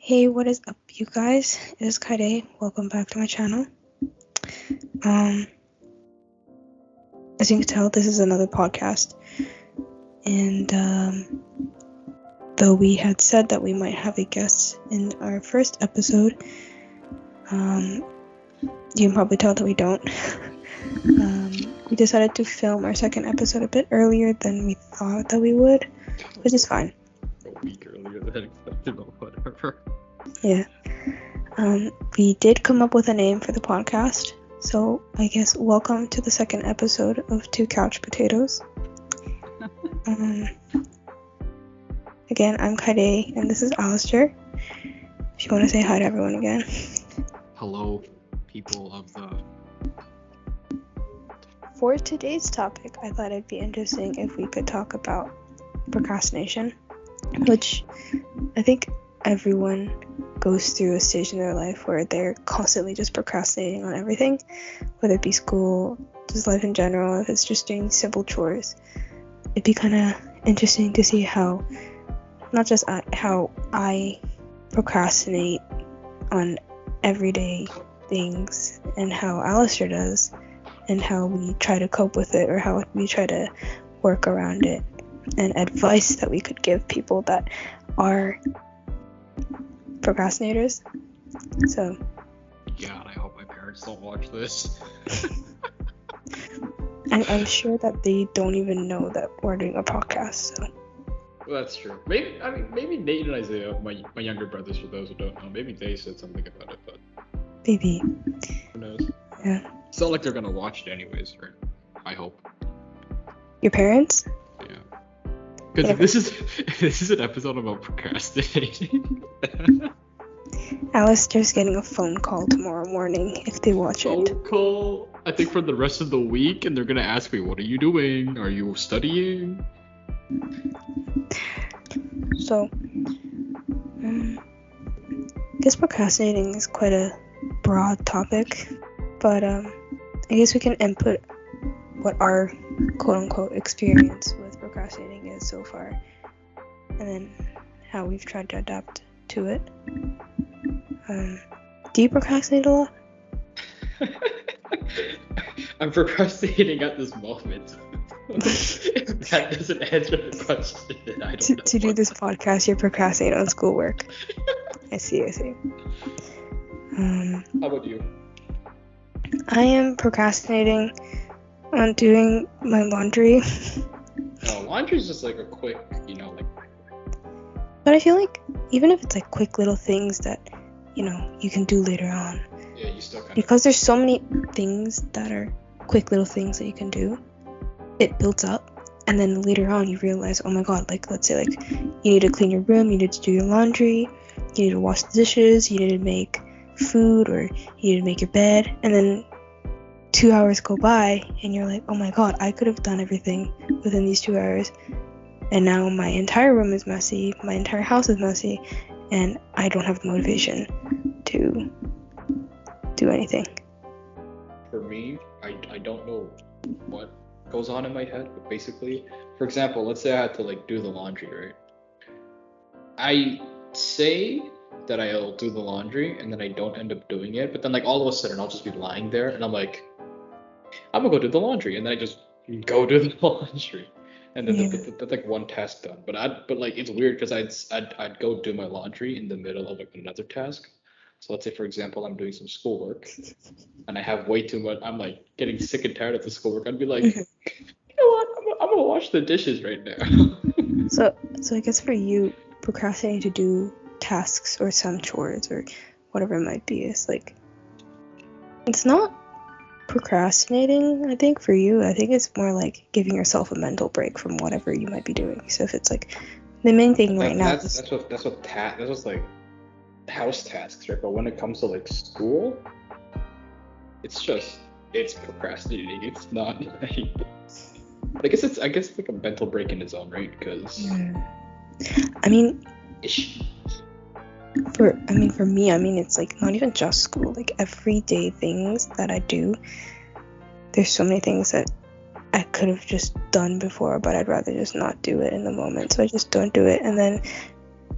Hey, what is up, you guys? It is Kaide. Welcome back to my channel. As you can tell, this is another podcast. And though we had said that we might have a guest in our first episode, you can probably tell that we don't. We decided to film our second episode a bit earlier than we thought that we would, which is fine. A week earlier than expected, or whatever. Yeah. We did come up with a name for the podcast, so I guess welcome to the second episode of Two Couch Potatoes. Again, I'm Kaide, and this is Alistair. If you want to say hi to everyone again. Hello, people of the... For today's topic, I thought it'd be interesting if we could talk about procrastination, which I think everyone goes through a stage in their life where they're constantly just procrastinating on everything, whether it be school, just life in general, if it's just doing simple chores. It'd be kind of interesting to see how, not just how I procrastinate on everyday things and how Alistair does, and how we try to cope with it or how we try to work around it, and advice that we could give people that are procrastinators. So Yeah, and I hope my parents don't watch this. I'm sure that they don't even know that we're doing a podcast, so Well, that's true. Maybe Nate and Isaiah, my younger brothers, for those who don't know, maybe they said something about it, but maybe. who knows? Yeah. It's not like they're gonna watch it anyways, right? I hope. Your parents? Yeah. Because this is an episode about procrastinating. Alistair's getting a phone call tomorrow morning if they watch it. Phone call, I think, for the rest of the week, and they're gonna ask me, "What are you doing? Are you studying?" So, I guess procrastinating is quite a broad topic, but I guess we can input what our quote-unquote experience with procrastinating is so far, and then how we've tried to adapt to it. Do you procrastinate a lot? I'm procrastinating at this moment. If that doesn't answer the question, then I don't know. To do this podcast, you're procrastinating on schoolwork. I see. How about you? I am procrastinating on doing my laundry. No, laundry's just like a quick, But I feel like even if it's like quick little things that, you can do later on. Yeah, you still kind of... Because there's so many things that are quick little things that you can do, it builds up. And then later on you realize, oh my god, like let's say like you need to clean your room, you need to do your laundry, you need to wash the dishes, you need to make food, or you need to make your bed. And then 2 hours go by and you're like, oh my god, I could have done everything within these 2 hours. And now my entire room is messy, my entire house is messy, and I don't have the motivation to do anything. For me, I don't know what goes on in my head, but basically, for example, let's say I had to like do the laundry, right? I say that I'll do the laundry and then I don't end up doing it, but then like all of a sudden I'll just be lying there and I'm like, I'm gonna go do the laundry, and then I just go do the laundry. And then that's like one task done. But like it's weird because I'd go do my laundry in the middle of like another task. So let's say, for example, I'm doing some schoolwork and I have way too much. I'm like getting sick and tired of the schoolwork. I'd be like, you know what? I'm gonna wash the dishes right now. So I guess for you, procrastinating to do tasks or some chores or whatever it might be is like, it's not procrastinating. I think for you, I think it's more like giving yourself a mental break from whatever you might be doing. So if it's like the main thing right now, that's what's like house tasks, right? But when it comes to like school, it's procrastinating. It's not like, I guess it's like a mental break in its own right, because I mean, for me, it's like not even just school, like everyday things that I do. There's so many things that I could have just done before, but I'd rather just not do it in the moment, so I just don't do it. And then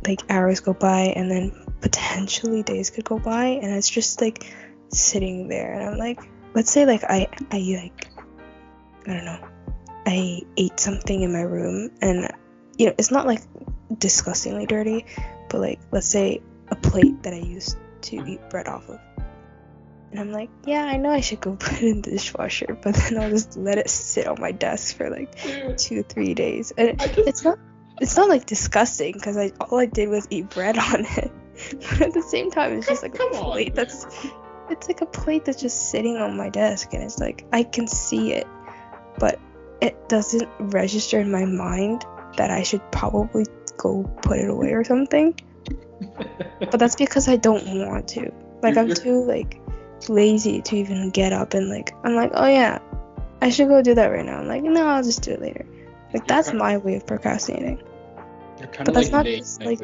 like hours go by, and then potentially days could go by, and it's just like sitting there, and I'm like, let's say like I like, I don't know, I ate something in my room, and it's not like disgustingly dirty, but like, let's say a plate that I used to eat bread off of, and I'm like, yeah, I know I should go put it in the dishwasher, but then I'll just let it sit on my desk for like 2-3 days, and it's not like disgusting, because all I did was eat bread on it. But at the same time, it's just like a plate it's like a plate that's just sitting on my desk, and it's like, I can see it, but it doesn't register in my mind that I should probably go put it away or something. But that's because I don't want to. Like, I'm too like lazy to even get up and like, I'm like, oh yeah, I should go do that right now. I'm like, no, I'll just do it later. Like, that's my way of procrastinating. You're kind of like Nate, like,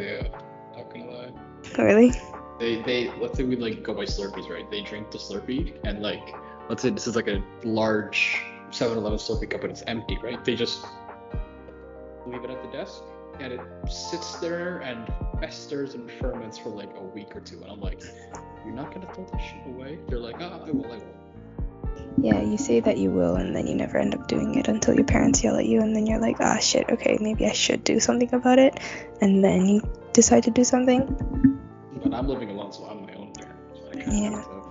not gonna lie. Really? They let's say we like go by Slurpees, right? They drink the Slurpee, and like, let's say this is like a large 7-Eleven Slurpee cup and it's empty, right? They just leave it at the desk, and it sits there and festers and ferments for like a week or two, and I'm like, you're not gonna throw that shit away? They're like, I will. Yeah, you say that you will, and then you never end up doing it until your parents yell at you, and then you're like, ah, shit, okay, maybe I should do something about it, and then you decide to do something. But I'm living alone, so I'm my own parent.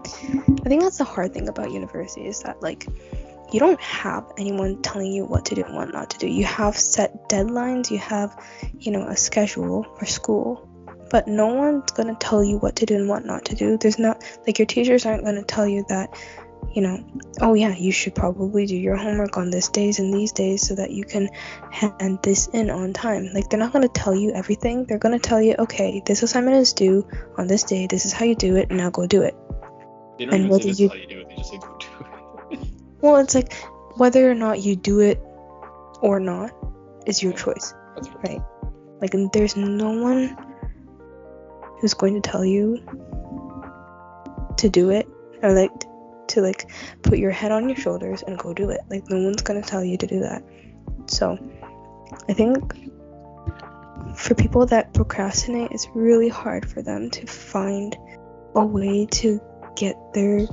So I think that's the hard thing about university, is that like, you don't have anyone telling you what to do and what not to do. You have set deadlines, you have, a schedule for school, but no one's going to tell you what to do and what not to do. There's not, like, your teachers aren't going to tell you that, oh yeah, you should probably do your homework on this days and these days so that you can hand this in on time. Like, they're not going to tell you everything. They're going to tell you, okay, this assignment is due on this day, this is how you do it, and now go do it. They don't even say this is how you do it, they just say go do it. Well, it's like, whether or not you do it or not is your choice. That's right. Like, there's no one who's going to tell you to do it, or like to like put your head on your shoulders and go do it. Like, no one's going to tell you to do that. So I think for people that procrastinate, it's really hard for them to find a way to get their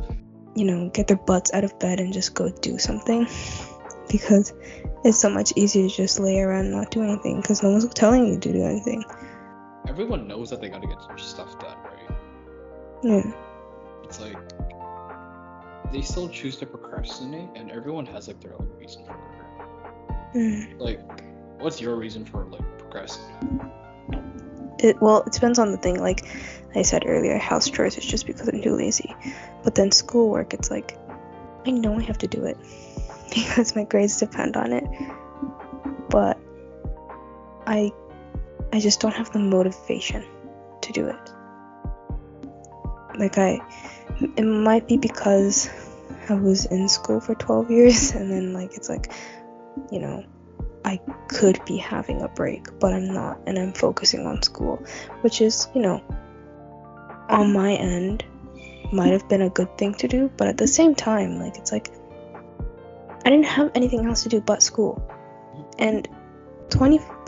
butts out of bed and just go do something, because it's so much easier to just lay around and not do anything, because no one's telling you to do anything. Everyone knows that they gotta get some stuff done, right? Yeah. It's like, they still choose to procrastinate, and everyone has like their own reason for it. Like, what's your reason for like procrastinating? It depends on the thing. Like I said earlier, house chores is just because I'm too lazy. But then schoolwork, it's like, I know I have to do it because my grades depend on it. But I just don't have the motivation to do it. Like, it might be because I was in school for 12 years, and then like, it's like, I could be having a break, but I'm not, and I'm focusing on school, which is, on my end, might have been a good thing to do, but at the same time, like, it's like, I didn't have anything else to do but school, and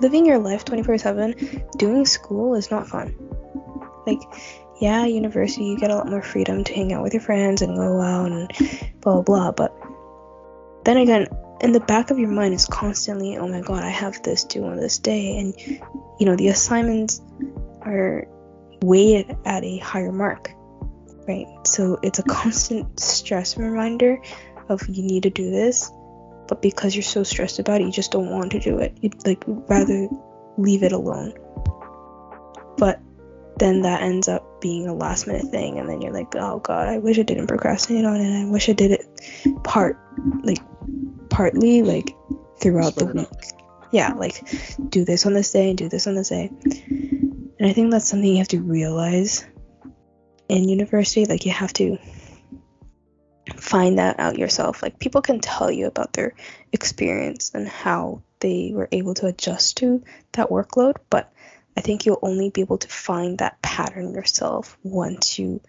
living your life 24/7 doing school is not fun. Like, yeah, university, you get a lot more freedom to hang out with your friends and go out and blah blah blah, but then again, in the back of your mind is constantly, oh my god, I have this due on this day, and the assignments are weighted at a higher mark, right? So it's a constant stress reminder of, you need to do this, but because you're so stressed about it, you just don't want to do it. You'd like rather leave it alone. But then that ends up being a last minute thing, and then you're like, oh god, I wish I didn't procrastinate on it. I wish I did it partly like throughout the week. Yeah, like, do this on this day and do this on this day. And I think that's something you have to realize in university. Like, you have to find that out yourself. Like, people can tell you about their experience and how they were able to adjust to that workload, but I think you'll only be able to find that pattern yourself once you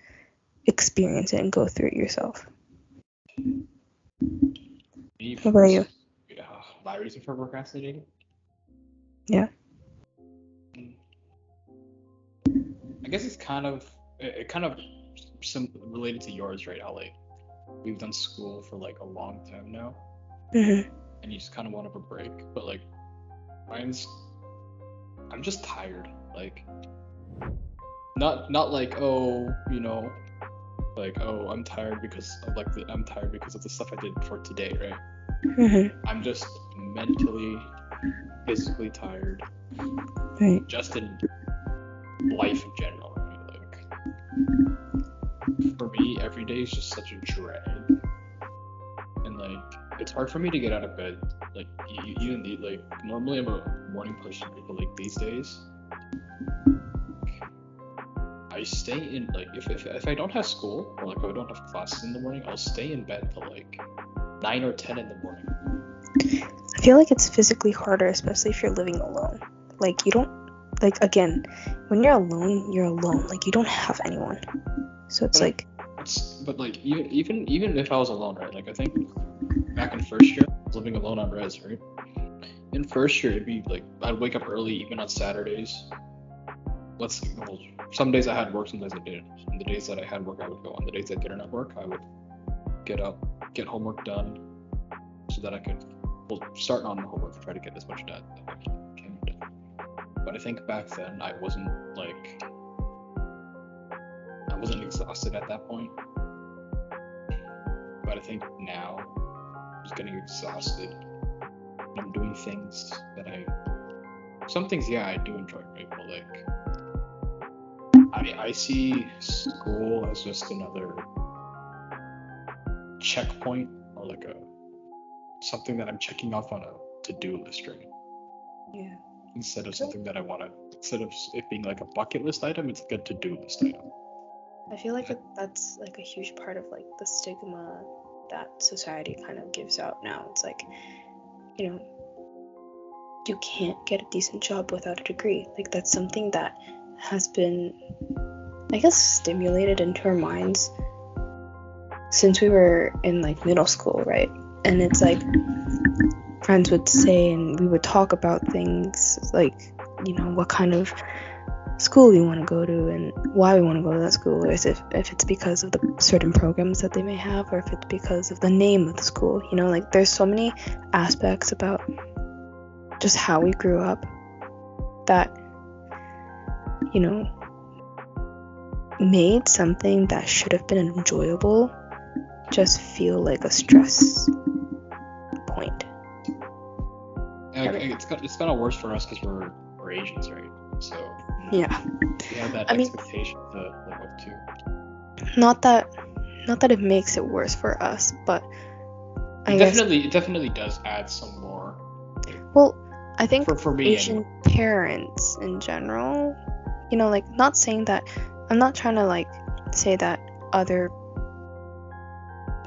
experience it and go through it yourself. What about you? My reason for procrastinating? Yeah. I guess it's kind of related to yours, right? How like we've done school for like a long time now, Mm-hmm. and you just kind of want to have a break. But like mine's, I'm just tired. Like not like, oh, you know, like, oh, I'm tired because of like I'm tired because of the stuff I did for today, right? Mm-hmm. I'm just mentally, physically tired, Right. just in life in general, right? Like for me, every day is just such a drag, and like it's hard for me to get out of bed. Like even like normally I'm a morning person, but like these days I stay in like if I don't have school or like if I don't have classes in the morning, I'll stay in bed till like 9 or 10 in the morning. I feel like it's physically harder, especially if you're living alone. Like you don't, like again, when you're alone, you're alone. Like you don't have anyone. So it's like. But like even if I was alone, right? Like I think back in first year, I was living alone on res, right? In first year, it'd be like I'd wake up early, even on Saturdays. Well, some days I had work, some days I didn't. And the days that I had work, I would go. On the days I didn't have work, I would get up, get homework done, so that I could start on the homework, try to get as much done as I can done. But I think back then I wasn't exhausted at that point. But I think now I'm just getting exhausted. And I'm doing things that some things, yeah, I do enjoy, right? But like I see school as just another checkpoint or like something that I'm checking off on a to-do list, right? Yeah. Instead of something that I want to, instead of it being like a bucket list item, it's like a to-do list item. I feel like that's like a huge part of like the stigma that society kind of gives out now. It's like, you know, you can't get a decent job without a degree. Like that's something that has been, I guess, stimulated into our minds since we were in like middle school, right? And it's like friends would say, and we would talk about things like, you know, what kind of school we want to go to and why we want to go to that school, or if it's because of the certain programs that they may have, or if it's because of the name of the school. You know, like there's so many aspects about just how we grew up that, you know, made something that should have been enjoyable just feel like a stress point. And it's kind of worse for us because we're Asians, right? So yeah, we have that expectation to live up to. Not that it makes it worse for us, but it definitely does add some more. Well, I think for me, Asian anyway. Parents in general, you know, like not saying that, I'm not trying to like say that other,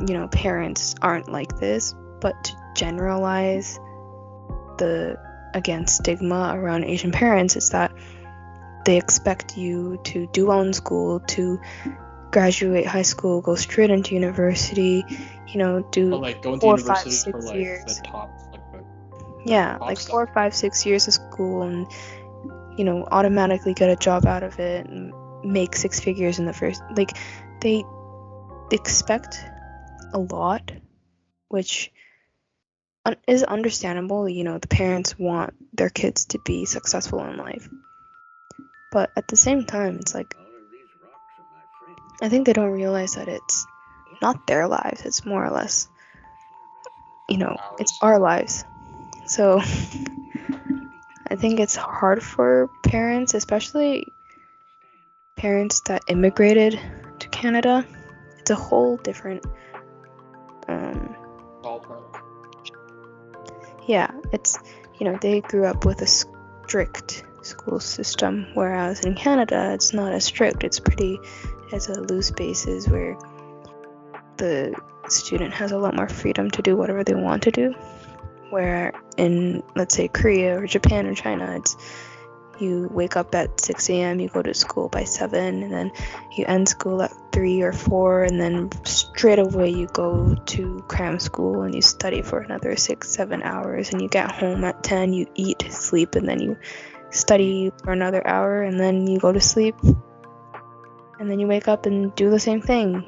you know, parents aren't like this, but to generalize the, again, stigma around Asian parents is that they expect you to do well in school, to graduate high school, go straight into university, you know, do like go into 4, university 5, 6 for like years. The top, like yeah, like stuff. 4, 5, 6 years of school, and you know, automatically get a job out of it and make 6 figures in the first. Like they expect a lot, which is understandable. You know, the parents want their kids to be successful in life, but at the same time, it's like, I think they don't realize that it's not their lives, it's more or less, you know, it's our lives. So I think it's hard for parents, especially parents that immigrated to Canada. It's a whole different ballpark. Yeah, it's, you know, they grew up with a strict school system, whereas in Canada it's not as strict. It's a loose basis where the student has a lot more freedom to do whatever they want to do, where in, let's say, Korea or Japan or China, it's you wake up at 6 a.m., you go to school by 7, and then you end school at 3 or 4, and then straight away you go to cram school and you study for another 6-7 hours, and you get home at 10, you eat, sleep, and then you study for another hour, and then you go to sleep, and then you wake up and do the same thing,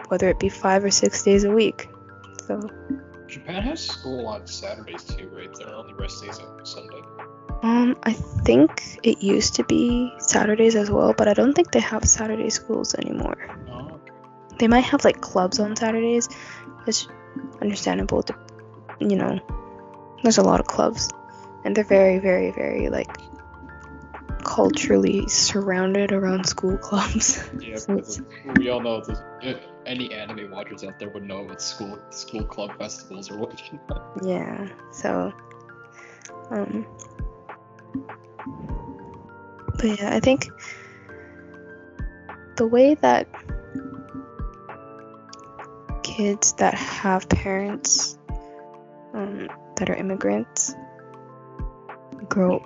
whether it be 5 or 6 days a week. So Japan has school on Saturdays too, right? Their only rest days are Sunday. I think it used to be Saturdays as well, but I don't think they have Saturday schools anymore. Oh, okay. They might have like clubs on Saturdays, which understandable. You know, there's a lot of clubs, and they're very, very, very like culturally surrounded around school clubs. Yeah, So because we all know any anime watchers out there would know about school club festivals or whatnot. yeah, so but yeah, I think the way that kids that have parents that are immigrants grow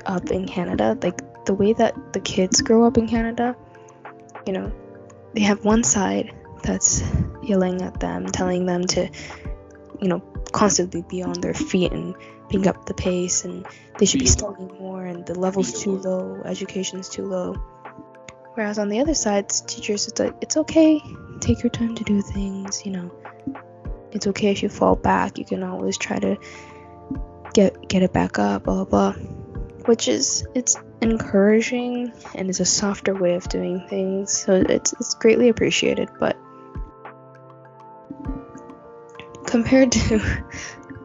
up in Canada, like the way that the kids grow up in Canada, you know, they have one side that's yelling at them, telling them to, you know, constantly be on their feet and pick up the pace, and they should be studying more, and the level's too low, education's too low. Whereas on the other side, teachers, it's like, it's okay, take your time to do things, you know. It's okay if you fall back, you can always try to get it back up, blah, blah, blah. Which is, it's encouraging, and it's a softer way of doing things, so it's greatly appreciated, but compared to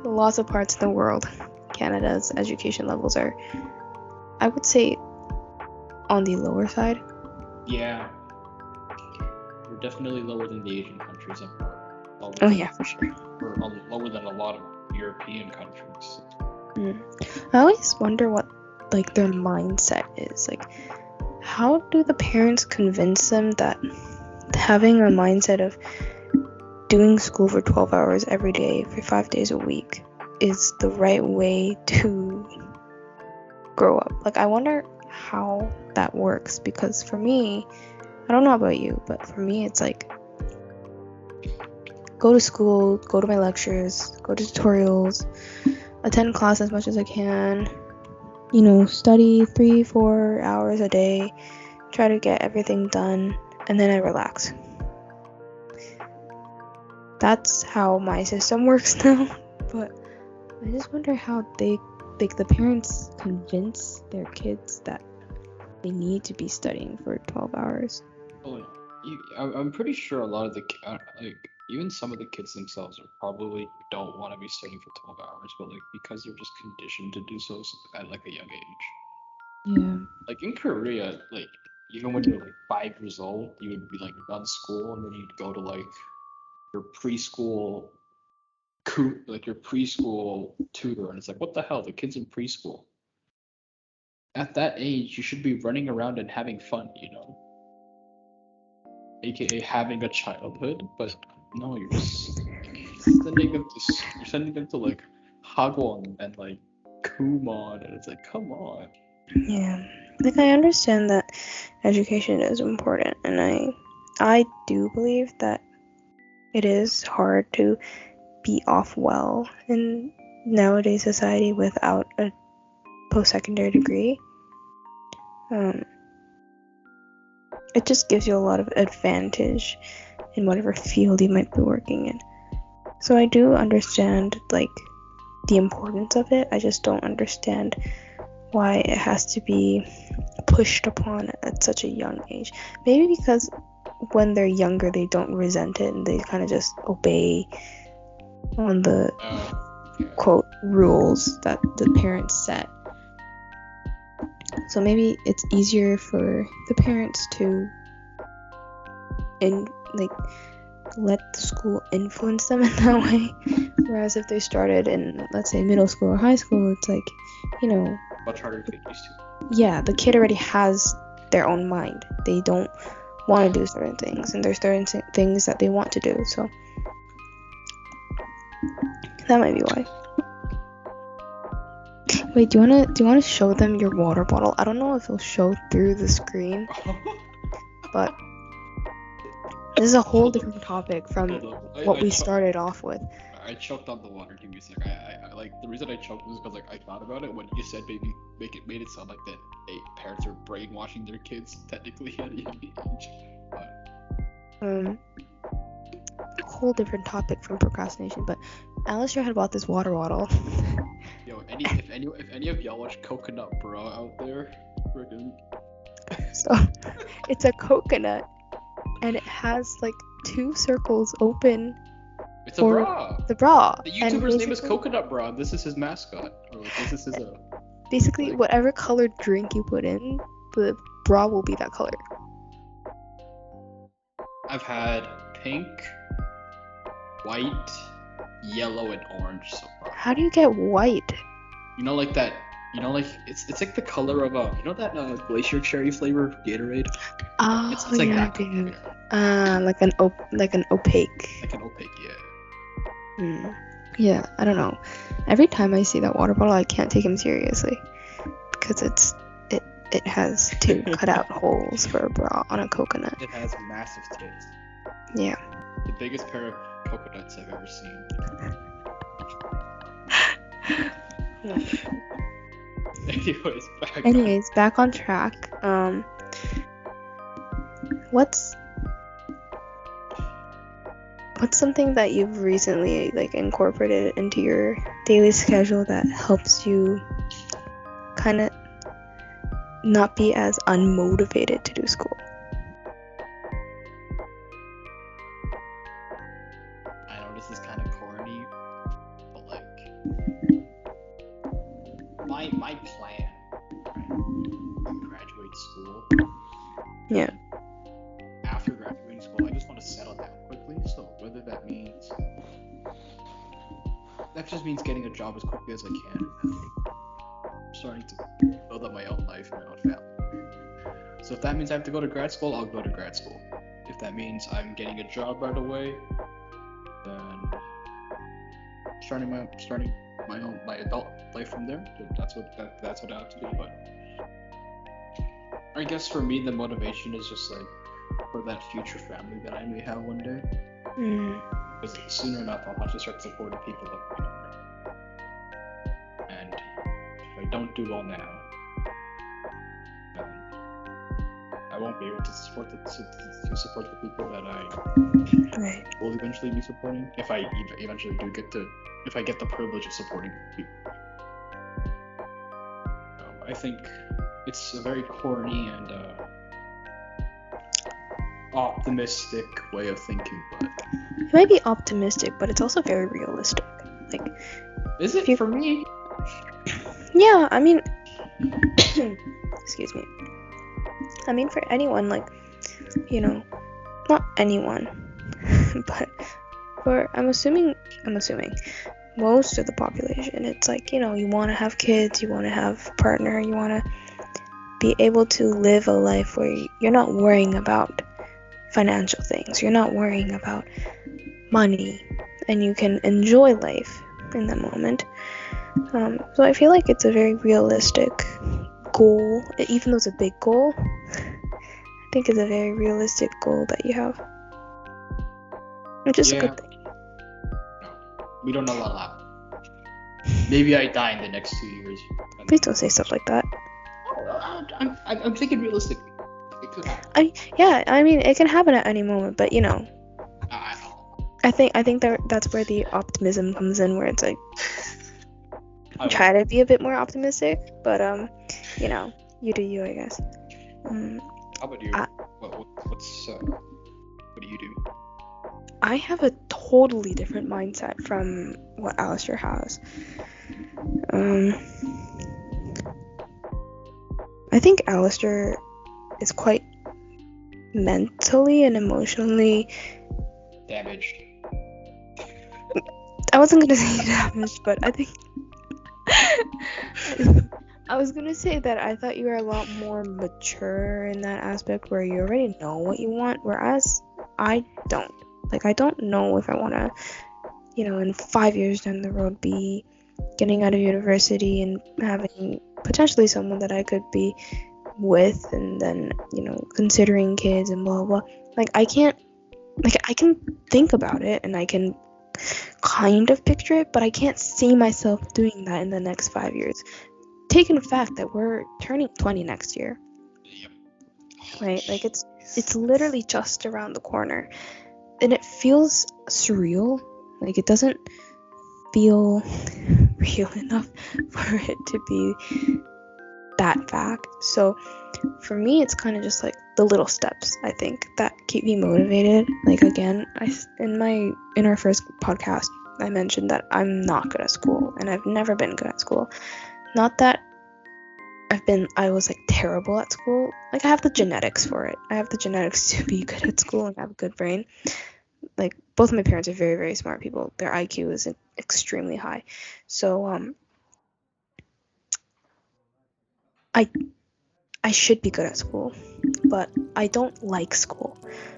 lots of parts of the world, Canada's education levels are, I would say, on the lower side. Yeah. We're definitely lower than the Asian countries and Oh yeah, for sure. We're lower than a lot of European countries. I always wonder what like their mindset is. Like, how do the parents convince them that having a mindset of doing school for 12 hours every day for 5 days a week is the right way to grow up? Like, I wonder how that works, because for me, I don't know about you, but for me it's like, go to school, go to my lectures, go to tutorials, attend class as much as I can, you know, study 3-4 hours a day, try to get everything done, and then I relax. That's how my system works now, but I just wonder how they, like, the parents convince their kids that they need to be studying for 12 hours. Oh, I'm pretty sure a lot of the like even some of the kids themselves are probably don't want to be studying for 12 hours, but like because they're just conditioned to do so at like a young age. Yeah. Like in Korea, like even when you're like 5 years old, you would be like done school and then you'd go to like your preschool your preschool tutor, and it's like, what the hell, the kid's in preschool. At that age, you should be running around and having fun, you know, aka having a childhood. But no, you're just sending them to like Hagwon and like Kumon, and it's like, come on. Yeah. Like, I understand that education is important, and I do believe that it is hard to be off well in nowadays society without a post-secondary degree. It just gives you a lot of advantage in whatever field you might be working in. So I do understand like the importance of it. I just don't understand why it has to be pushed upon at such a young age. Maybe because when they're younger they don't resent it and they kind of just obey on the quote rules that the parents set. So maybe it's easier for the parents to let the school influence them in that way. Whereas if they started in, let's say, middle school or high school, it's like, you know, much harder to get used to. Yeah, the kid already has their own mind. They don't want to do certain things, and there's certain things that they want to do. So that might be why. Wait, do you wanna show them your water bottle? I don't know if it'll show through the screen, but this is a whole different topic from what we started off with. I choked on the water. Give me a sec. I like the reason I choked was because like I thought about it when you said maybe made it sound like that parents are brainwashing their kids technically at a young age. But A whole different topic from procrastination, but Alistair had bought this water bottle. yo, if any of y'all watch Coconut Bra out there, friggin'. So it's a coconut, and it has like 2 circles open. It's a bra. The bra. The YouTuber's name is Coconut Bra. This is his mascot. Or like, this is a. Basically, like, whatever colored drink you put in, the bra will be that color. I've had pink, white, yellow, and orange so far. How do you get white? You know, like that. You know, like it's like the color of you know that glacier cherry flavor Gatorade. Oh, it's like yeah, that. dude. Like an opaque. Like an opaque, yeah. Yeah, I don't know. Every time I see that water bottle, I can't take him seriously because it has 2 cut out holes for a bra on a coconut. It has massive tits. Yeah. The biggest pair of coconuts I've ever seen. Anyways, back on track. What's something that you've recently like incorporated into your daily schedule that helps you kind of not be as unmotivated to do school? I know this is kind of corny, but like my plan, right, to graduate school. Yeah. After graduating school, I just want to settle down quickly. So whether that means just means getting a job as quickly as I can, and starting to build up my own life and my own family. So if that means I have to go to grad school, I'll go to grad school. If that means I'm getting a job right away, then starting my adult life from there. That's what I have to do. But I guess for me, the motivation is just like for that future family that I may have one day. Because sooner enough, I'll have to start supporting people that I know. And if I don't do well now, then I won't be able to support the people that I will eventually be supporting. If I eventually if I get the privilege of supporting people. I think it's a very corny and optimistic way of thinking, but it might be optimistic, but it's also very realistic. Like, is it for me? Yeah, I mean, excuse me. I mean, for anyone, like, you know, not anyone, but I'm assuming most of the population, it's like, you know, you want to have kids, you want to have a partner, you want to be able to live a life where you're not worrying about financial things, you're not worrying about money, and you can enjoy life in the moment. So I feel like it's a very realistic goal, even though it's a big goal. I think it's a very realistic goal that you have, which is a good thing. No, we don't know what'll happen. Maybe I die in the next 2 years. Please don't say stuff like that. I'm thinking realistically. It could happen. I mean, it can happen at any moment, but you know. I think that's where the optimism comes in, where it's like try to be a bit more optimistic, but you know, you do you, I guess. How about you? What do you do? I have a totally different mindset from what Alistair has. I think Alistair is quite mentally and emotionally damaged. I wasn't gonna say damaged, but I think I was gonna say that I thought you were a lot more mature in that aspect, where you already know what you want, whereas I don't. Like, I don't know if I want to, you know, in 5 years down the road, be getting out of university and having potentially someone that I could be with, and then, you know, considering kids and blah blah. Like, I can think about it, and I can kind of picture it, but I can't see myself doing that in the next 5 years. Taking the fact that we're turning 20 next year, Yep. right? Like it's literally just around the corner, and it feels surreal. Like it doesn't feel real enough for it to be that fact. So for me, it's kind of just like the little steps, I think, that keep me motivated. Like again, in our first podcast, I mentioned that I'm not good at school, and I've never been good at school. Not that I was like terrible at school. Like I have the genetics for it. I have the genetics to be good at school and have a good brain. Like both of my parents are very, very smart people. Their IQ is extremely high. So I should be good at school, but I don't like school.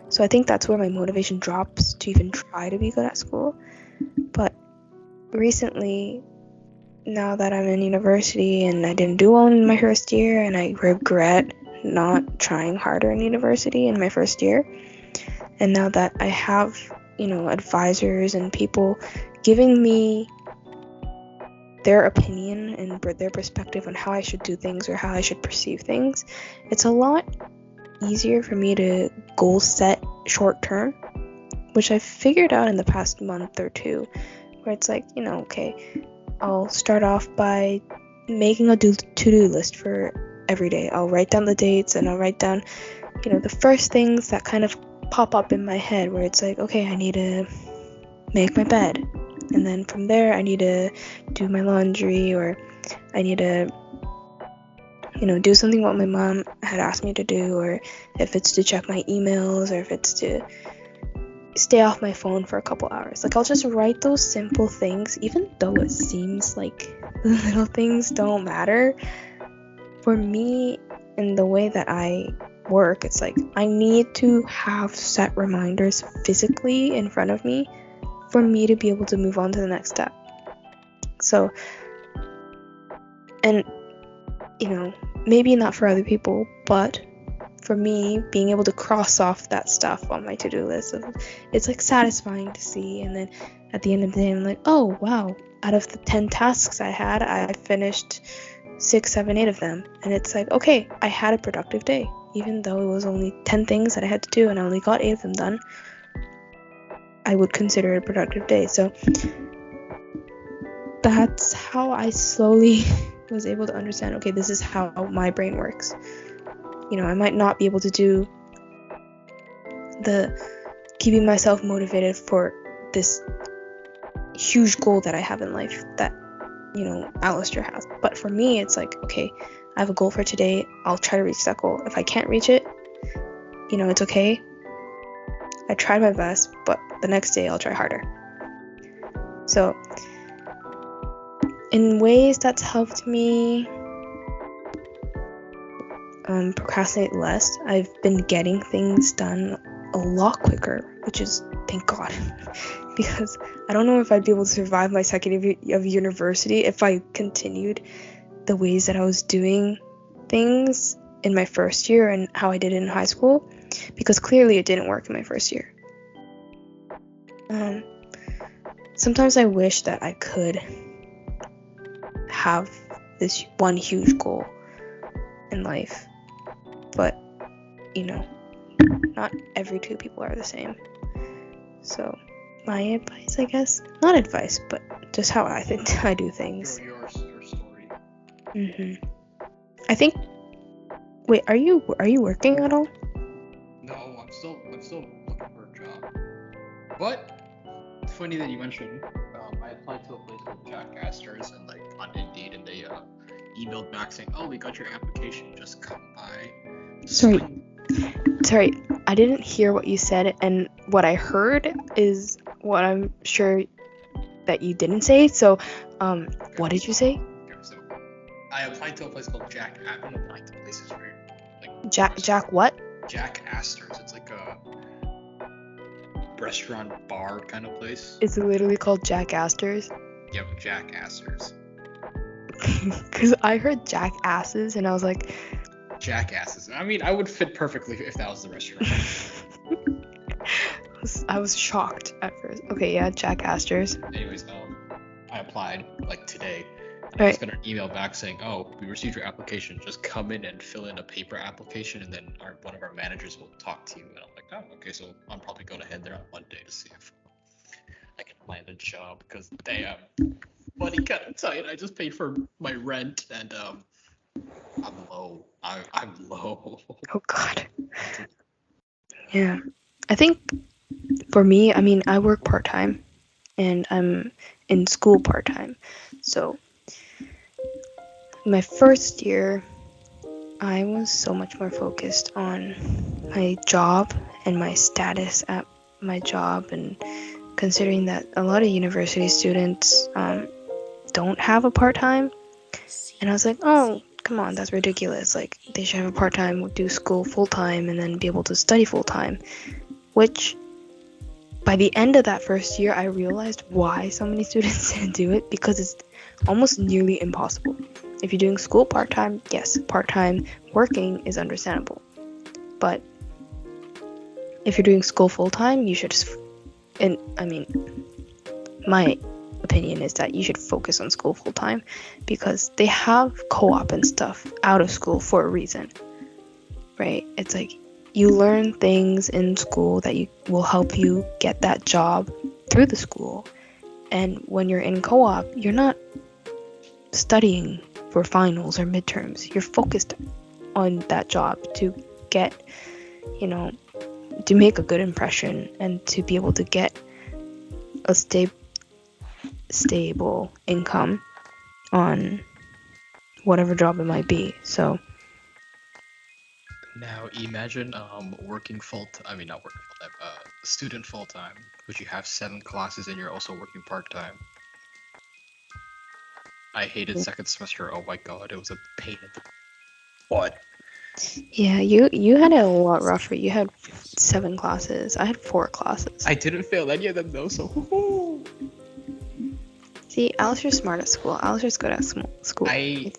So I think that's where my motivation drops to even try to be good at school. But recently, now that I'm in university and I didn't do well in my first year, and I regret not trying harder in university in my first year, and now that I have, advisors and people giving me their opinion and their perspective on how I should do things or how I should perceive things, it's a lot easier for me to goal set short term, which I've figured out in the past month or two, where it's like, okay, I'll start off by making a to-do list for every day. I'll write down the dates, and I'll write down, the first things that kind of pop up in my head, where it's like, okay, I need to make my bed, and then from there I need to do my laundry, or I need to do something what my mom had asked me to do, or if it's to check my emails, or if it's to stay off my phone for a couple hours. Like I'll just write those simple things, even though it seems like the little things don't matter. For me, in the way that I work, it's like I need to have set reminders physically in front of me for me to be able to move on to the next step. So, and maybe not for other people, but for me, being able to cross off that stuff on my to-do list, it's like satisfying to see. And then at the end of the day, I'm like, oh wow, out of the 10 tasks I had, I finished 6, 7, 8 of them. And it's like, okay, I had a productive day, even though it was only 10 things that I had to do and I only got 8 of them done. I would consider it a productive day. So that's how I slowly was able to understand, okay, this is how my brain works. I might not be able to do the keeping myself motivated for this huge goal that I have in life that, Alistair has. But for me, it's like, okay, I have a goal for today. I'll try to reach that goal. If I can't reach it, it's okay. I tried my best, but the next day I'll try harder. So in ways that's helped me procrastinate less, I've been getting things done a lot quicker, which is thank God, because I don't know if I'd be able to survive my second year of university if I continued the ways that I was doing things in my first year and how I did it in high school, because clearly it didn't work in my first year. Sometimes I wish that I could have this one huge goal in life, but not every two people are the same. So my advice, I guess, not advice, but just how I think I do things. Your story. I think. Wait, are you working at all? No, I'm still looking for a job. But it's funny that you mentioned. I applied to a place called Jack Astor's and on Indeed, and they emailed back saying, "Oh, we got your application. Just come by." Sorry, I didn't hear what you said, and what I heard is what I'm sure that you didn't say. So, what did you say? Okay, so I applied to a place called Jack. I don't know, the place is weird. Jack what? Jack Astor's. It's like a restaurant bar kind of place. It's literally called Jack Astor's. Yep, Jack Astor's. Because I heard jackasses, and I was like, Jackasses. I mean, I would fit perfectly if that was the restaurant. I was shocked at first. Okay, yeah, Jack Astor's. Anyways, I applied like today. I Right. just got an email back saying, "Oh, we received your application. Just come in and fill in a paper application, and then one of our managers will talk to you." And I'm like, "Oh, okay." So I'm probably going to head there on Monday to see if I can land a job because damn, money kind of tight. I just paid for my rent, and I'm low. I'm low. Oh God. Yeah. I think for me, I mean, I work part-time and I'm in school part-time. So my first year, I was so much more focused on my job and my status at my job, and considering that a lot of university students don't have a part-time, and I was like, oh, come on, that's ridiculous. Like, they should have a part-time, do school full-time, and then be able to study full-time, which by the end of that first year, I realized why so many students didn't do it, because it's almost nearly impossible. If you're doing school part-time, yes, part-time working is understandable. But if you're doing school full-time, you should just, and I mean, my opinion is that you should focus on school full-time, because they have co-op and stuff out of school for a reason, right? It's like you learn things in school that will help you get that job through the school. And when you're in co-op, you're not studying for finals or midterms. You're focused on that job to get, to make a good impression and to be able to get a stable income on whatever job it might be. So Now imagine working I mean not working full time, student full time, but you have 7 classes and you're also working part time. I hated second semester. Oh my god, it was a pain in the butt. yeah, you had it a lot rougher. You had 7 classes. I had 4 classes. I didn't fail any of them though, so woo-hoo. See, Alistair's smart at school. Alistair's good at school. I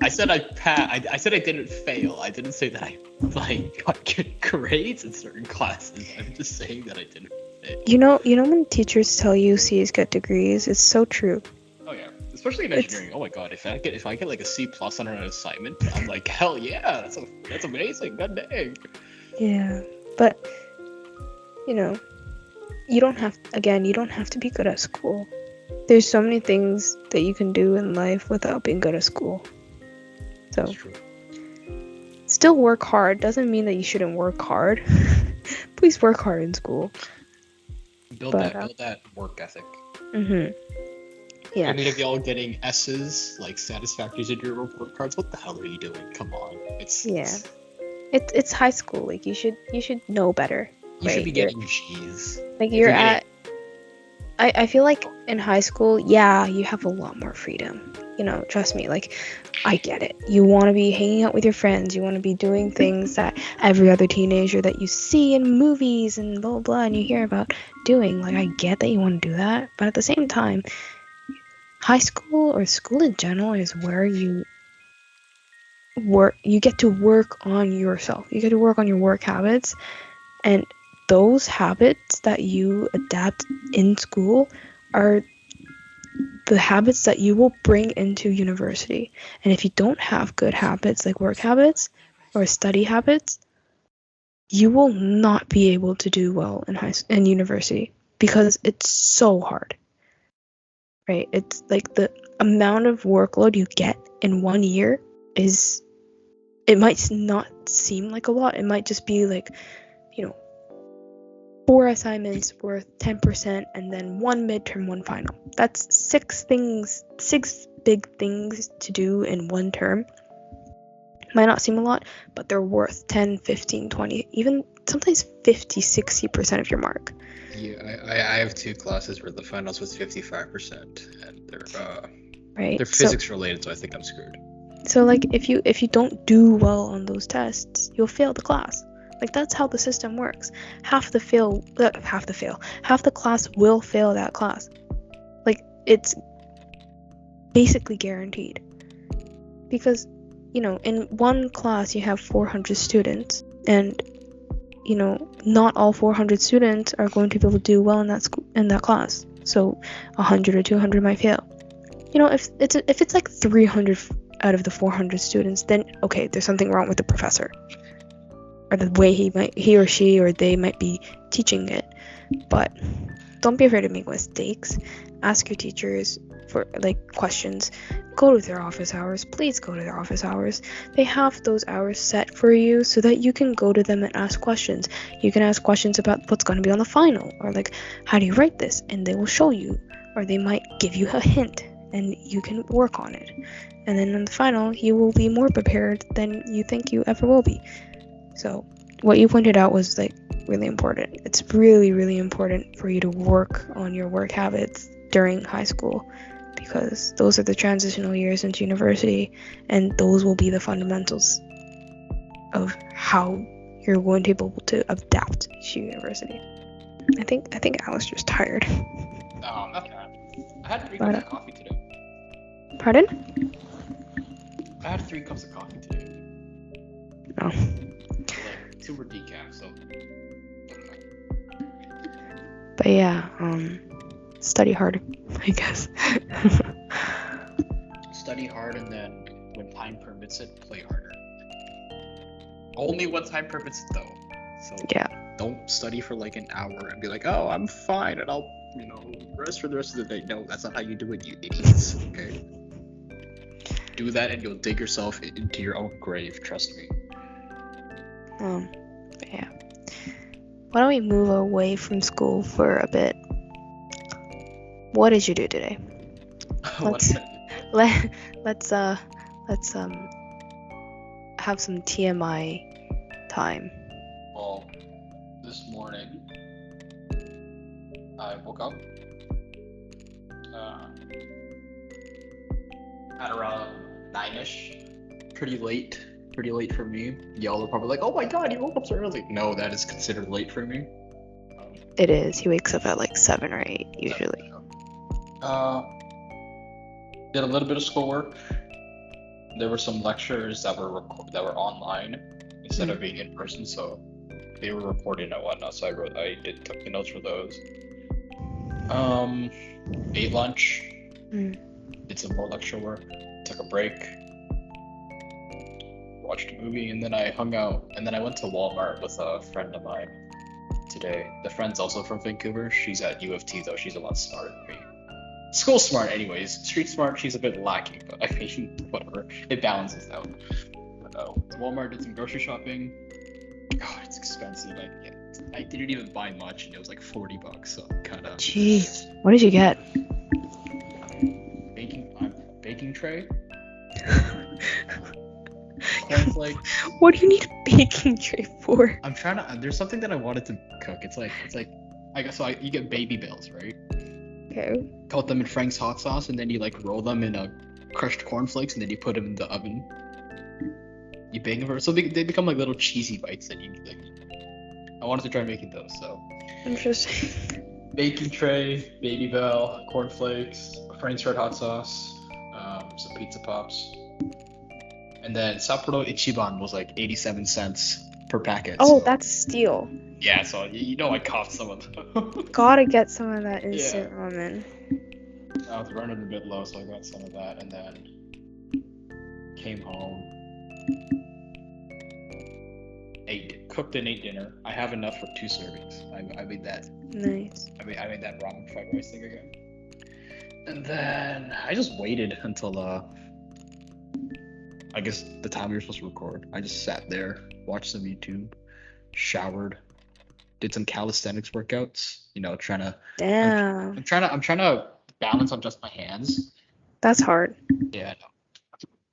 said I said I didn't fail. I didn't say that I got good grades in certain classes. I'm just saying that I didn't fail. You know when teachers tell you C's get degrees, it's so true. Oh yeah, especially in engineering. Oh my god, if I get like a C+ on an assignment, I'm like, hell yeah, that's amazing. God dang. Yeah, but you don't have to be good at school. There's so many things that you can do in life without being good at school. So That's true. Still work hard. Doesn't mean that you shouldn't work hard. Please work hard in school. Build that work ethic. Yeah. I mean, if y'all getting S's, like satisfactories in your report cards, what the hell are you doing? Come on, It's high school. Like you should know better. You should be getting G's. Like I feel like in high school, yeah, you have a lot more freedom. Trust me. Like, I get it. You want to be hanging out with your friends. You want to be doing things that every other teenager that you see in movies and blah, blah, blah, and you hear about doing. Like, I get that you want to do that. But at the same time, high school or school in general is where you get to work on yourself. You get to work on your work habits. And those habits that you adapt in school are the habits that you will bring into university. And if you don't have good habits like work habits or study habits, you will not be able to do well in university, because it's so hard. Right? It's like the amount of workload you get in 1 year it might not seem like a lot. It might just be like, 4 assignments worth 10%, and then 1 midterm, 1 final. That's 6 big things to do in 1 term. Might not seem a lot, but they're worth 10, 15, 20, even sometimes 50, 60% of your mark. Yeah, I have 2 classes where the finals was 55%, and they're physics related, so I think I'm screwed. So like if you don't do well on those tests, you'll fail the class. Like, that's how the system works. Half the class will fail that class. Like, it's basically guaranteed. Because, in one class you have 400 students, and not all 400 students are going to be able to do well in that class. So 100 or 200 might fail. If it's like 300 out of the 400 students, then okay, there's something wrong with the professor or the way he or she or they might be teaching it. But don't be afraid to make mistakes. Ask your teachers for questions. Go to their office hours. Please go to their office hours. They have those hours set for you so that you can go to them and ask questions. You can ask questions about what's going to be on the final, or how do you write this, and they will show you, or they might give you a hint and you can work on it. And then in the final, you will be more prepared than you think you ever will be. So what you pointed out was really important. It's really, really important for you to work on your work habits during high school, because those are the transitional years into university, and those will be the fundamentals of how you're going to be able to adapt to university. I think Alistair's tired. No, I'm not tired. I had 3 cups of coffee today. Pardon? I had 3 cups of coffee today. Oh. 2 were decaf, so. But yeah, study hard, I guess. Study hard, and then when time permits it, play harder. Only when time permits it, though. So yeah. Don't study for an hour and be like, oh, I'm fine, and I'll, rest for the rest of the day. No, that's not how you do it, you idiots. Okay. Do that, and you'll dig yourself into your own grave. Trust me. Yeah. Why don't we move away from school for a bit? What did you do today? Let's have some TMI time. Well, this morning I woke up at around 9ish. Pretty late for me. Y'all are probably like, oh my god, you woke up so early. No, that is considered late for me. It is. He wakes up at 7 or 8 usually. Did a little bit of schoolwork. There were some lectures that were online instead of being in person, so they were recording and whatnot. So took the notes for those. Ate lunch. Did some more lecture work. Took a break. Watched a movie, and then I hung out. And then I went to Walmart with a friend of mine today. The friend's also from Vancouver. She's at U of T though. She's a lot smarter than me. School smart, anyways. Street smart, she's a bit lacking, but I mean, whatever. It balances out. But Walmart, did some grocery shopping. God, it's expensive. I didn't even buy much, and it was $40, so kind of. Jeez, what did you get? Baking tray. Cornflakes. What do you need a baking tray for? I'm trying to. There's something that I wanted to cook. You get baby bells, right? Okay. Coat them in Frank's hot sauce, and then you roll them in crushed cornflakes, and then you put them in the oven. You bake them so they become little cheesy bites, and I wanted to try making those. So. Interesting. Baking tray, baby bell, cornflakes, Frank's red hot sauce, some pizza pops, and then Sapporo Ichiban was 87 cents per packet. Oh, so. That's a steal. Yeah, so I coughed some of them. Gotta get some of that instant ramen. I was running a bit low, so I got some of that, and then came home, cooked and ate dinner. I have enough for 2 servings. I made that. Nice. I made that ramen fried rice thing again, and then I just waited until I guess the time we were supposed to record. I just sat there, watched some YouTube, showered. Did some calisthenics workouts, trying to. Damn. I'm trying to balance on just my hands. That's hard. Yeah, I know.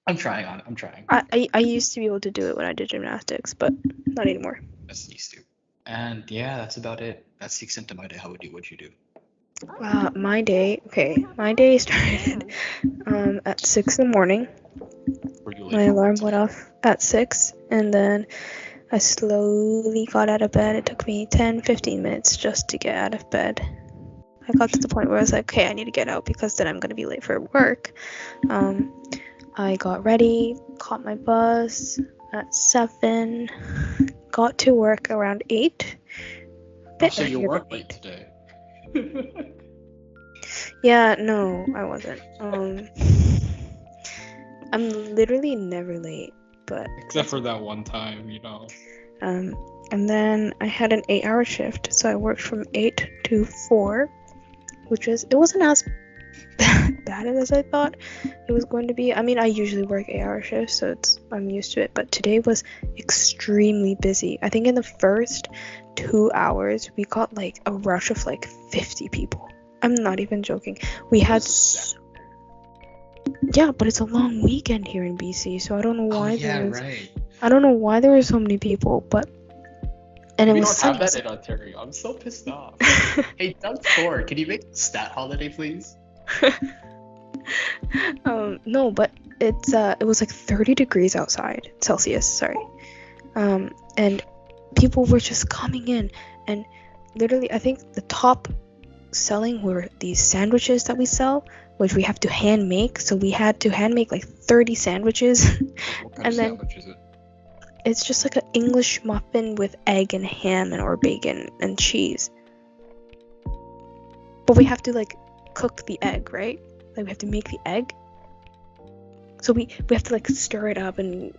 I'm trying on it. I'm trying. I used to be able to do it when I did gymnastics, but not anymore. That's used to. And yeah, that's about it. That's the extent of my day. How would you do? My day started at 6 in the morning. My alarm went off at 6, and then I slowly got out of bed. It took me 10-15 minutes just to get out of bed. I got to the point where I was like, okay, I need to get out because then I'm going to be late for work. I got ready, caught my bus at 7, got to work around 8. So you earlier weren't than late 8. today. Yeah, no, I wasn't. I'm literally never late, but Except for that one time, and then I had an 8-hour shift, so I worked from 8 to 4, it wasn't as bad as I thought it was going to be. I mean, I usually work 8-hour shifts, so I'm used to it, but today was extremely busy. I think in the first 2 hours we got like a rush of like 50 people. I'm not even joking. We had yeah, but it's a long weekend here in BC, so I don't know why I don't know why there were so many people, and it We was don't sunny. have that in Ontario. I'm so pissed off. Hey, Thor, can you make a stat holiday, please? No, but it was like 30 degrees outside, Celsius, sorry. And people were just coming in, and literally I think the top selling were these sandwiches that we sell, which we have to hand make. So we had to hand make like 30 sandwiches. What kind of sandwich is it? It's just like an English muffin with egg and ham or bacon and cheese. But we have to like cook the egg, right? Like we have to make the egg. So we have to like stir it up, and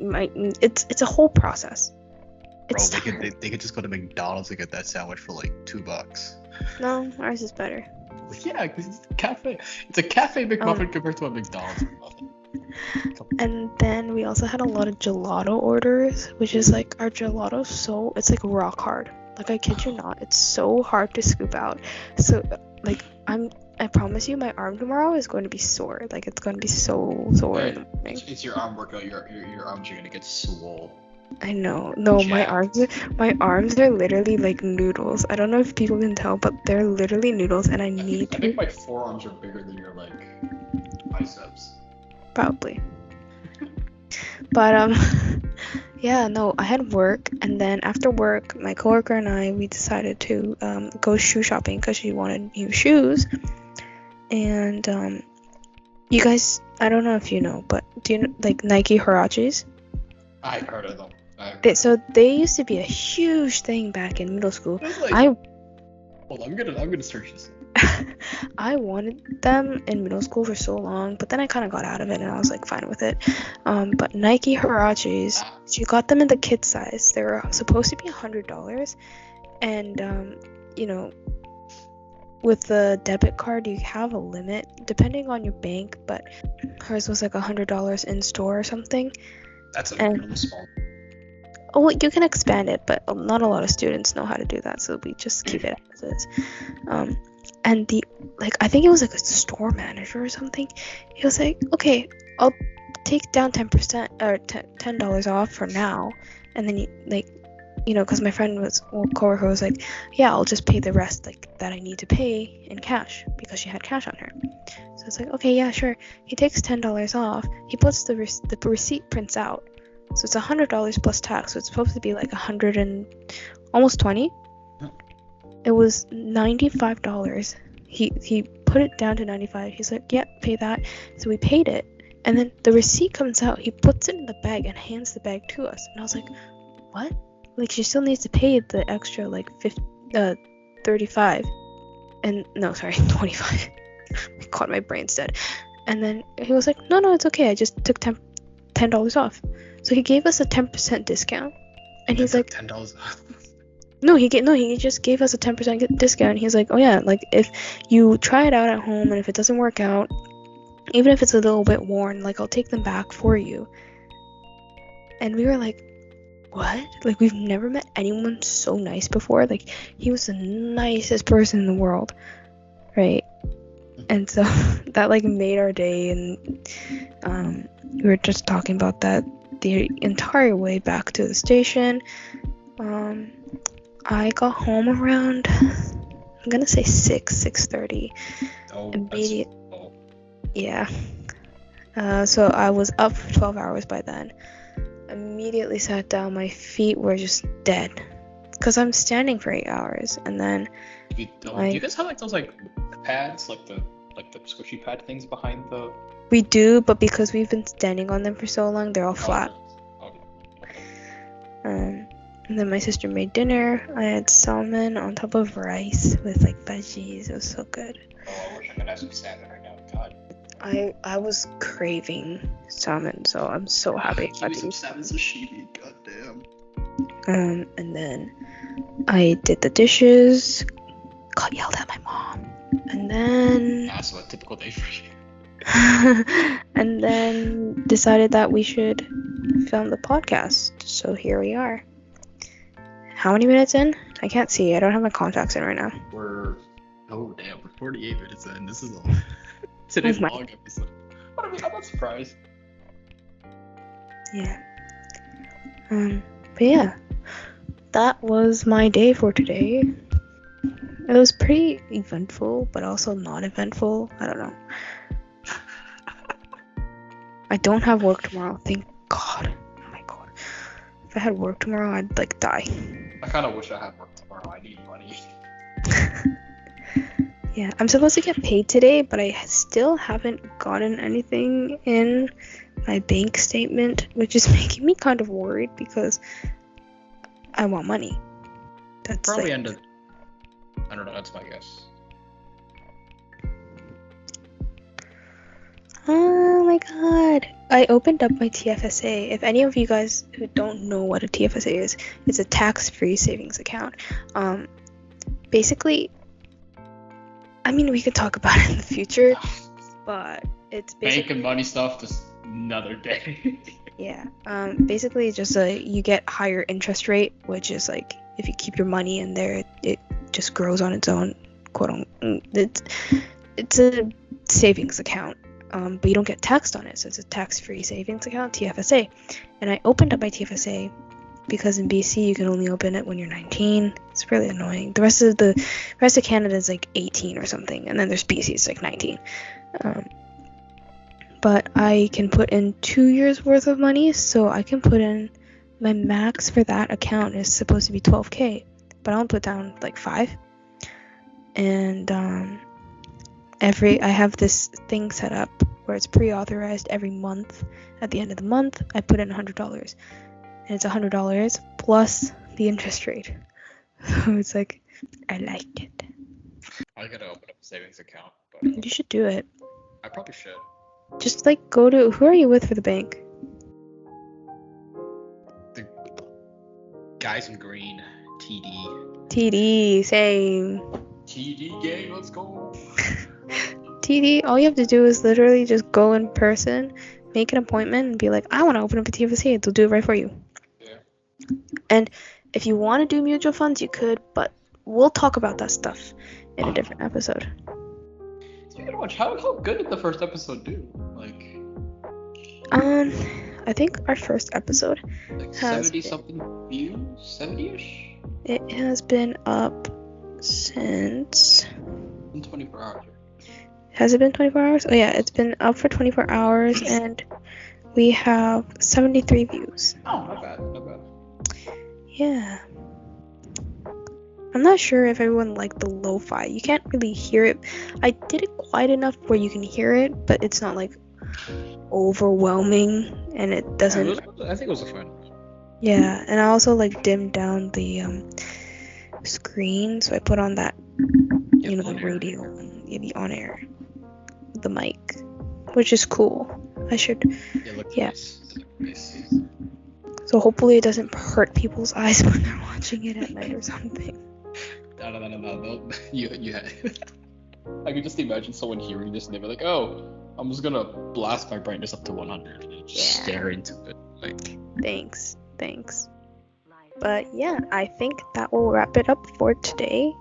it's a whole process. Bro, they could just go to McDonald's and get that sandwich for like $2. No, ours is better. Yeah, because it's a cafe. It's a cafe McMuffin compared to a McDonald's McMuffin. And then we also had a lot of gelato orders, which is like our gelato it's like rock hard. Like I kid you not, it's so hard to scoop out. So like I promise you, my arm tomorrow is going to be sore. Like it's going to be so sore in the morning. It's your arm workout. Your arms are gonna get swole. I know. No, my arms are literally like noodles. I don't know if people can tell, but they're literally noodles, and I think my forearms are bigger than your like biceps. Probably. But yeah, no, I had work, and then after work, my coworker and we decided to go shoe shopping because she wanted new shoes. And you guys, I don't know if you know, but do you know like Nike Huaraches? I've heard of them. So they used to be a huge thing back in middle school. Hold on, I'm gonna search this. I wanted them in middle school for so long, but then I kind of got out of it and I was like fine with it. But Nike Huaraches, she got them in the kid size. They were supposed to be $100, and you know, with the debit card you have a limit depending on your bank, but hers was like $100 in store or something. That's really small. Oh, well, you can expand it, but not a lot of students know how to do that, so we just keep it as is. And I think it was like a store manager or something. He was like, okay, I'll take down 10% or $10 off for now, and then because my coworker was like, yeah, I'll just pay the rest like that I need to pay in cash because she had cash on her. So it's like, okay, yeah, sure. He takes $10 off. He puts the receipt prints out. So it's $100 plus tax. So it's supposed to be like $100 and almost $20. It was $95. He put it down to $95. He's like, yeah, pay that. So we paid it. And then the receipt comes out. He puts it in the bag and hands the bag to us. And I was like, what? Like, she still needs to pay the extra like 35. And no, sorry, 25. I caught my brains dead. And then he was like, no, it's okay. I just took $10 off. So he gave us a 10% discount, and he's like, $10 off. He just gave us a 10% discount. He's like, oh yeah, like if you try it out at home and if it doesn't work out, even if it's a little bit worn, like I'll take them back for you. And we were like, what? Like we've never met anyone so nice before. Like he was the nicest person in the world, right? And so that like made our day, and we were just talking about that the entire way back to the station. I got home around, I'm gonna say 6:30. Yeah. So I was up for 12 hours by then. Immediately sat down. My feet were just dead because I'm standing for 8 hours, and then. Do you guys have like those like pads, like the squishy pad things behind the? We do, but because we've been standing on them for so long, they're all flat. And then my sister made dinner. I had salmon on top of rice with like veggies. It was so good. Oh, I wish I could have some salmon right now. God. I was craving salmon, so I'm so happy. Give me some salmon sashimi. God damn. And then I did the dishes. Got yelled at my mom. And then That's a typical day for you. and then decided that we should film the podcast. So here we are. How many minutes in? I can't see. I don't have my contacts in right now. We're 48 minutes in. This is all today's long episode. But I mean, I'm not surprised. Yeah. But yeah, that was my day for today. It was pretty eventful, but also not eventful. I don't know. I don't have work tomorrow. Thank God. Oh my God. If I had work tomorrow, I'd like die. I kind of wish I had work tomorrow. I need money. Yeah, I'm supposed to get paid today, but I still haven't gotten anything in my bank statement, which is making me kind of worried because I want money. That's probably like, ended. I don't know. That's my guess. Oh my God. I opened up my TFSA. If any of you guys who don't know what a TFSA is, it's a tax-free savings account. Basically, I mean, we could talk about it in the future, but it's basically... Bank and money stuff, just another day. Yeah. Basically, it's just you get higher interest rate, which is like, if you keep your money in there, it just grows on its own, quote unquote. It's a savings account. But you don't get taxed on it, so it's a tax-free savings account, TFSA. And I opened up my TFSA because in BC you can only open it when you're 19. It's really annoying. The rest of Canada is like 18 or something, and then there's BC, it's like 19. But I can put in 2 years worth of money, so I can put in my max for that account is supposed to be 12K, but I'll put down like 5. And I have this thing set up where it's pre-authorized every month. At the end of the month, I put in $100, and it's $100 plus the interest rate. So it's like, I like it. I gotta open up a savings account, but You should do it. I probably should. Just like go to, who are you with for the bank? The guys in green, TD. TD, same. TD gang, let's go. TD, all you have to do is literally just go in person, make an appointment, and be like, I want to open up a TFSA. They'll do it right for you. Yeah. And if you want to do mutual funds, you could, but we'll talk about that stuff in a different episode. Speaking of which, how good did the first episode do? Like, I think our first episode like has 70 something views, 70ish. It has been up since. In 24 hours. Has it been 24 hours? Oh yeah, it's been up for 24 hours, and we have 73 views. Oh, not bad, not bad. Yeah. I'm not sure if everyone liked the lo-fi. You can't really hear it. I did it quiet enough where you can hear it, but it's not like overwhelming, and it doesn't. Yeah, I think it was a fun. Yeah, and I also like dimmed down the screen, so I put on that, the radio, the on air, the mic, which is cool. I should. Yeah. Nice. So hopefully it doesn't hurt people's eyes when they're watching it at night or something. No. You had. I could just imagine someone hearing this and they'd be like, "Oh, I'm just gonna blast my brightness up to 100 and just stare into it." Like. Thanks. But yeah, I think that will wrap it up for today.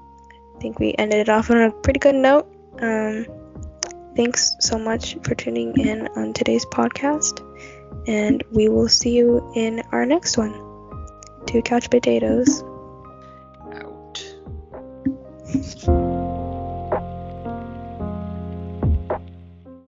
I think we ended it off on a pretty good note. Thanks so much for tuning in on today's podcast, and we will see you in our next one. 2 Couch Potatoes. Out.